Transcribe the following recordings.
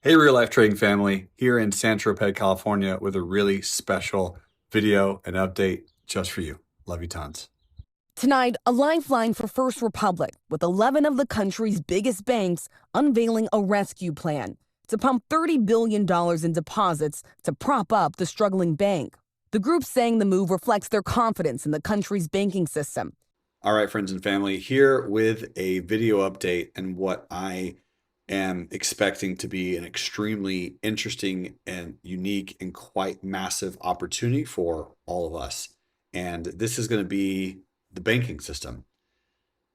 Hey, real life trading family, here in San Tropez, California, with a really special video and update just for you. Love you tons. Tonight, a lifeline for First Republic, with 11 of the country's biggest banks unveiling a rescue plan to pump $30 billion in deposits to prop up the struggling bank. The group saying the move reflects their confidence in the country's banking system. All right, friends and family, here with a video update and what I am expecting to be an extremely interesting and unique and quite massive opportunity for all of us. And this is going to be the banking system.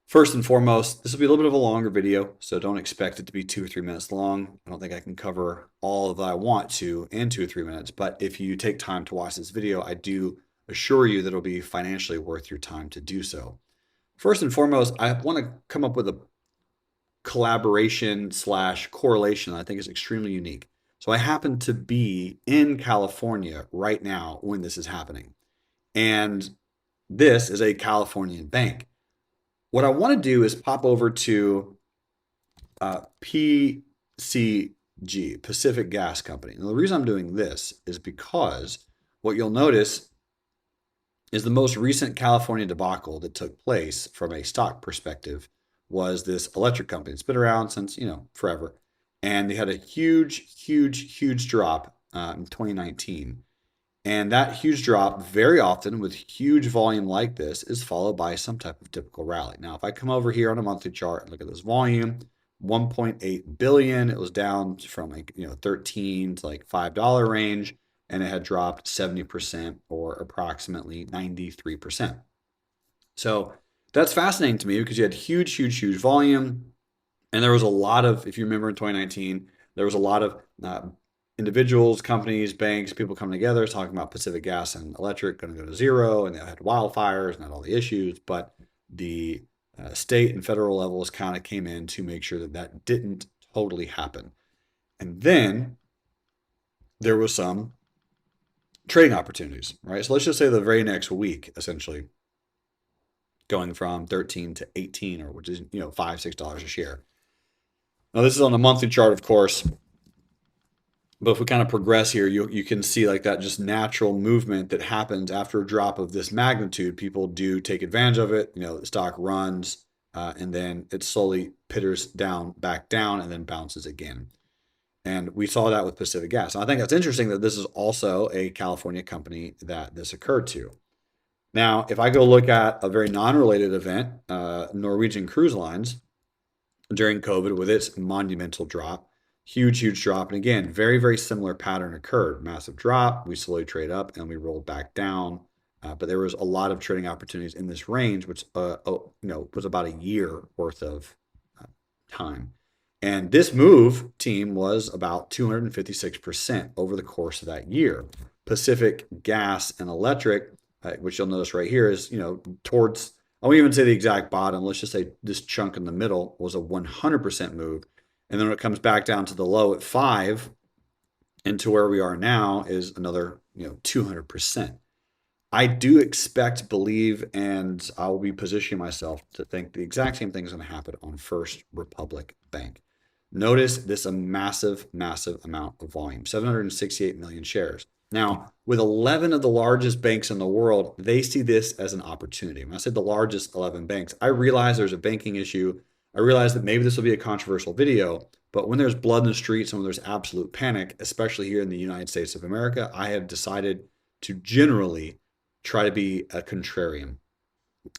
First and foremost, this will be a little bit of a longer video, so don't expect it to be 2 or 3 minutes long. I don't think I can cover all that I want to in 2 or 3 minutes, but if you take time to watch this video, I do assure you that it'll be financially worth your time to do so. First and foremost, I want to come up with a collaboration / correlation that I think is extremely unique. So I happen to be in California right now when this is happening. And this is a Californian bank. What I want to do is pop over to PCG, Pacific Gas Company. Now, the reason I'm doing this is because what you'll notice is the most recent California debacle that took place from a stock perspective was this electric company. It's been around since, forever. And they had a huge drop in 2019. And that huge drop, very often with huge volume like this, is followed by some type of typical rally. Now, if I come over here on a monthly chart and look at this volume, 1.8 billion, it was down from 13 to $5 range, and it had dropped 70% or approximately 93%. So that's fascinating to me because you had huge volume. And there was a lot of, if you remember in 2019, there was a lot of individuals, companies, banks, people coming together talking about Pacific Gas and Electric going to go to zero, and they had wildfires and had all the issues. But the state and federal levels kind of came in to make sure that that didn't totally happen. And then there was some trading opportunities, right? So let's just say the very next week, essentially, going from 13 to 18, or which is $5-6 a share. Now this is on a monthly chart, of course, but if we kind of progress here, you can see like that just natural movement that happens after a drop of this magnitude. People do take advantage of it. The stock runs and then it slowly pitters back down, and then bounces again. And we saw that with Pacific Gas. And I think that's interesting that this is also a California company that this occurred to. Now, if I go look at a very non-related event, Norwegian Cruise Lines during COVID with its monumental drop, huge drop. And again, very similar pattern occurred. Massive drop, we slowly trade up and we rolled back down. But there was a lot of trading opportunities in this range, which was about a year worth of time. And this move team was about 256% over the course of that year. Pacific Gas and Electric, which you'll notice right here is, towards, I won't even say the exact bottom. Let's just say this chunk in the middle was a 100% move. And then when it comes back down to the low at 5 and to where we are now is another, 200%. I do expect, believe, and I will be positioning myself to think the exact same thing is going to happen on First Republic Bank. Notice this a massive amount of volume, 768 million shares. Now, with 11 of the largest banks in the world, they see this as an opportunity. When I said the largest 11 banks, I realize there's a banking issue. I realize that maybe this will be a controversial video, but when there's blood in the streets and when there's absolute panic, especially here in the United States of America, I have decided to generally try to be a contrarian.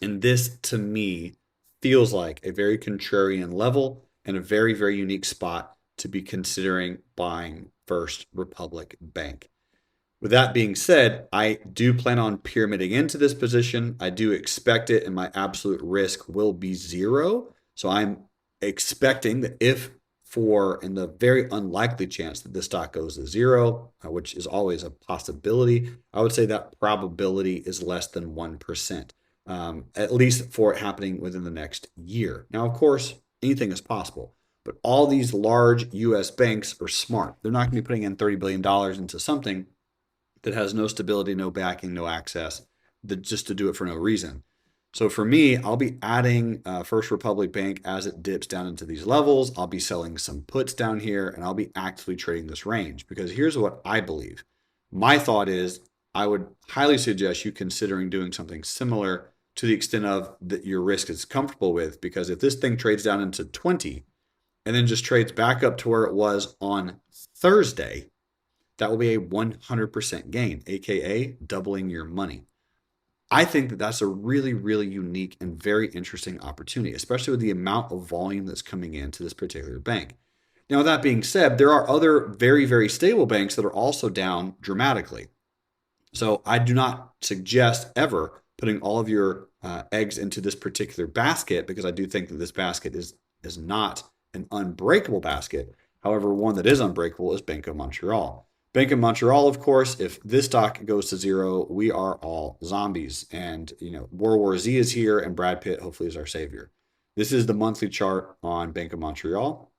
And this, to me, feels like a very contrarian level and a very unique spot to be considering buying First Republic Bank. With that being said, I do plan on pyramiding into this position. I do expect it, and my absolute risk will be zero. So I'm expecting that in the very unlikely chance that this stock goes to zero, which is always a possibility, I would say that probability is less than 1%, at least for it happening within the next year. Now, of course, anything is possible, but all these large US banks are smart. They're not going to be putting in $30 billion into something that has no stability, no backing, no access, just to do it for no reason. So for me, I'll be adding First Republic Bank as it dips down into these levels. I'll be selling some puts down here, and I'll be actively trading this range, because here's what I believe. My thought is I would highly suggest you considering doing something similar to the extent of that your risk is comfortable with, because if this thing trades down into 20 and then just trades back up to where it was on Thursday, that will be a 100% gain, aka doubling your money. I think that that's a really, really unique and very interesting opportunity, especially with the amount of volume that's coming into this particular bank. Now, with that being said, there are other very, very stable banks that are also down dramatically. So I do not suggest ever putting all of your eggs into this particular basket, because I do think that this basket is not an unbreakable basket. However, one that is unbreakable is Bank of Montreal. Bank of Montreal, of course, if this stock goes to zero, we are all zombies. And, World War Z is here, and Brad Pitt hopefully is our savior. This is the monthly chart on Bank of Montreal,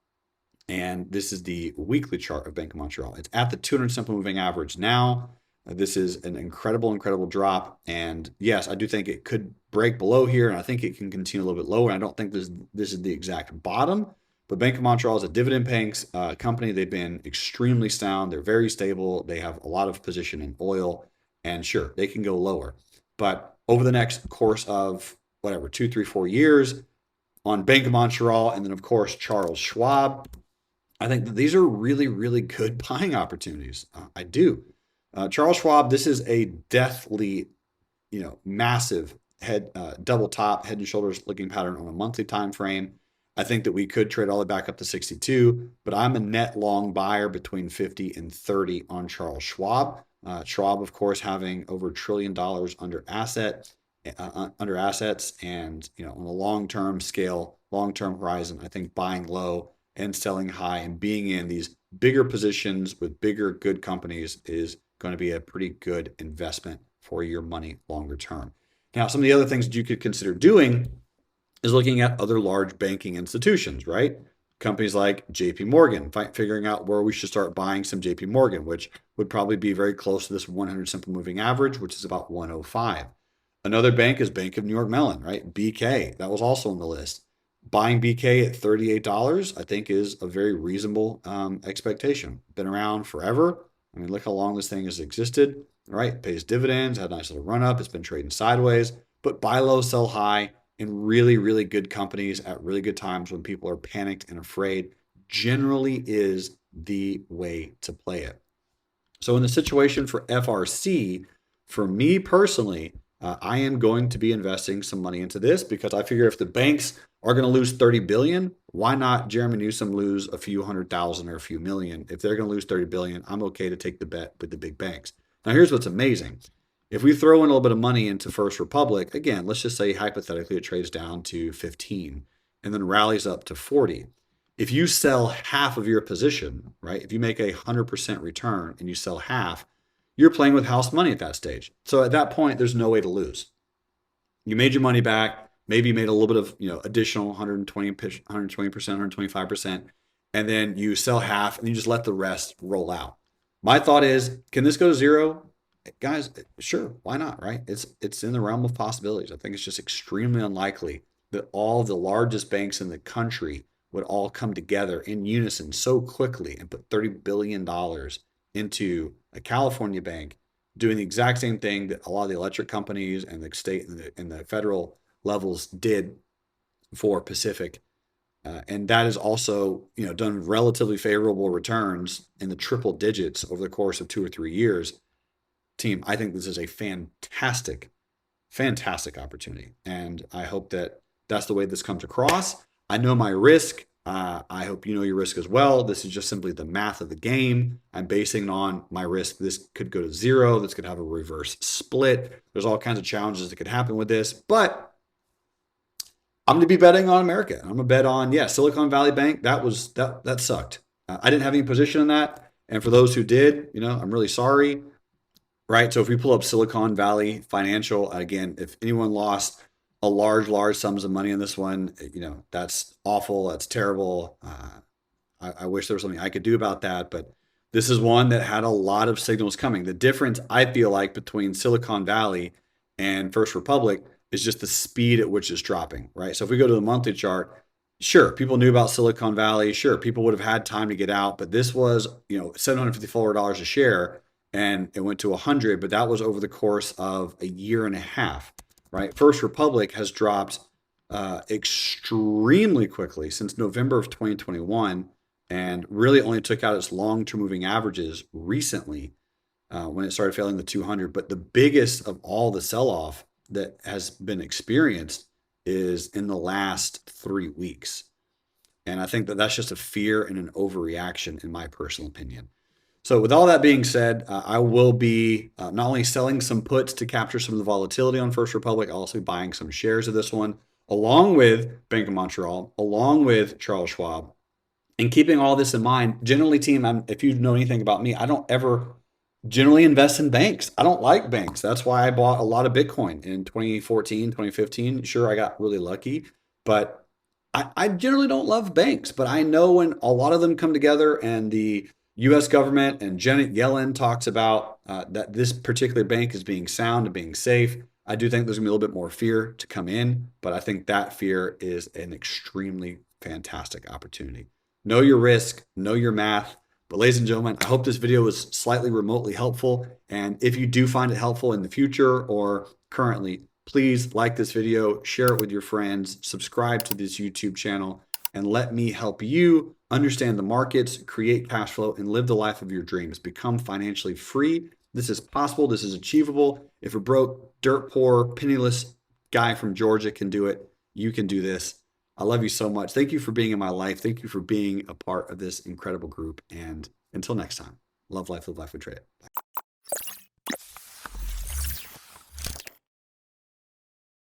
and this is the weekly chart of Bank of Montreal. It's at the 200 simple moving average now. This is an incredible, incredible drop. And yes, I do think it could break below here, and I think it can continue a little bit lower. I don't think this is the exact bottom. But Bank of Montreal is a dividend-paying company. They've been extremely sound. They're very stable. They have a lot of position in oil. And sure, they can go lower. But over the next course of whatever, 2, 3, 4 years on Bank of Montreal, and then, of course, Charles Schwab, I think that these are really, really good buying opportunities. I do. Charles Schwab, this is a deathly, massive head, double top, head and shoulders looking pattern on a monthly time frame. I think that we could trade all the way back up to 62, but I'm a net long buyer between 50 and 30 on Charles Schwab. Schwab, of course, having over $1 trillion under assets, and on a long-term scale, long-term horizon, I think buying low and selling high and being in these bigger positions with bigger good companies is going to be a pretty good investment for your money longer term. Now, some of the other things that you could consider doing is looking at other large banking institutions, right? Companies like JP Morgan, figuring out where we should start buying some JP Morgan, which would probably be very close to this 100 simple moving average, which is about 105. Another bank is Bank of New York Mellon, right? BK, that was also on the list. Buying BK at $38, I think, is a very reasonable expectation. Been around forever. I mean, look how long this thing has existed, right? It pays dividends, had a nice little run up. It's been trading sideways, but buy low, sell high in really, really good companies at really good times when people are panicked and afraid generally is the way to play it. So in the situation for FRC, for me personally, I am going to be investing some money into this, because I figure if the banks are going to lose 30 billion, why not Jerremy Newsome lose a few 100,000 or a few million? If they're going to lose 30 billion, I'm okay to take the bet with the big banks. Now, here's what's amazing. If we throw in a little bit of money into First Republic, again, let's just say hypothetically it trades down to 15 and then rallies up to 40. If you sell half of your position, right? If you make 100% return and you sell half, you're playing with house money at that stage. So at that point, there's no way to lose. You made your money back. Maybe you made a little bit of additional 120%, 125%, and then you sell half and you just let the rest roll out. My thought is, can this go to zero? Guys, sure, why not, right? It's in the realm of possibilities. I think it's just extremely unlikely that all the largest banks in the country would all come together in unison so quickly and put $30 billion into a California bank, doing the exact same thing that a lot of the electric companies and the state and the federal levels did for Pacific. And that is also, done relatively favorable returns in the triple digits over the course of 2 or 3 years. Team, I think this is a fantastic, fantastic opportunity. And I hope that that's the way this comes across. I know my risk. I hope you know your risk as well. This is just simply the math of the game. I'm basing on my risk. This could go to zero. This could have a reverse split. There's all kinds of challenges that could happen with this. But I'm going to be betting on America. I'm going to bet on, Silicon Valley Bank. That sucked. I didn't have any position in that. And for those who did, I'm really sorry. Right. So if we pull up Silicon Valley Financial, again, if anyone lost a large sums of money on this one, that's awful. That's terrible. I wish there was something I could do about that. But this is one that had a lot of signals coming. The difference, I feel like, between Silicon Valley and First Republic, is just the speed at which it's dropping, right? So if we go to the monthly chart, sure, people knew about Silicon Valley. Sure, people would have had time to get out, but this was, $754 a share, and it went to 100, but that was over the course of a year and a half, right? First Republic has dropped extremely quickly since November of 2021, and really only took out its long-term moving averages recently when it started failing the 200. But the biggest of all the sell-off that has been experienced is in the last 3 weeks. And I think that that's just a fear and an overreaction, in my personal opinion. So with all that being said, I will be not only selling some puts to capture some of the volatility on First Republic, I'll also be buying some shares of this one, along with Bank of Montreal, along with Charles Schwab. And keeping all this in mind, generally, team, if you know anything about me, I don't ever generally invest in banks. I don't like banks. That's why I bought a lot of Bitcoin in 2014, 2015. Sure, I got really lucky, but I generally don't love banks. But I know when a lot of them come together and the US government and Janet Yellen talks about that this particular bank is being sound and being safe, I do think there's gonna be a little bit more fear to come in, but I think that fear is an extremely fantastic opportunity. Know your risk, know your math. But ladies and gentlemen, I hope this video was slightly remotely helpful. And if you do find it helpful in the future or currently, please like this video, share it with your friends, subscribe to this YouTube channel, and let me help you understand the markets, create cash flow, and live the life of your dreams. Become financially free. This is possible. This is achievable. If a broke, dirt poor, penniless guy from Georgia can do it, you can do this. I love you so much. Thank you for being in my life. Thank you for being a part of this incredible group. And until next time, love life, live life, and trade it. Bye.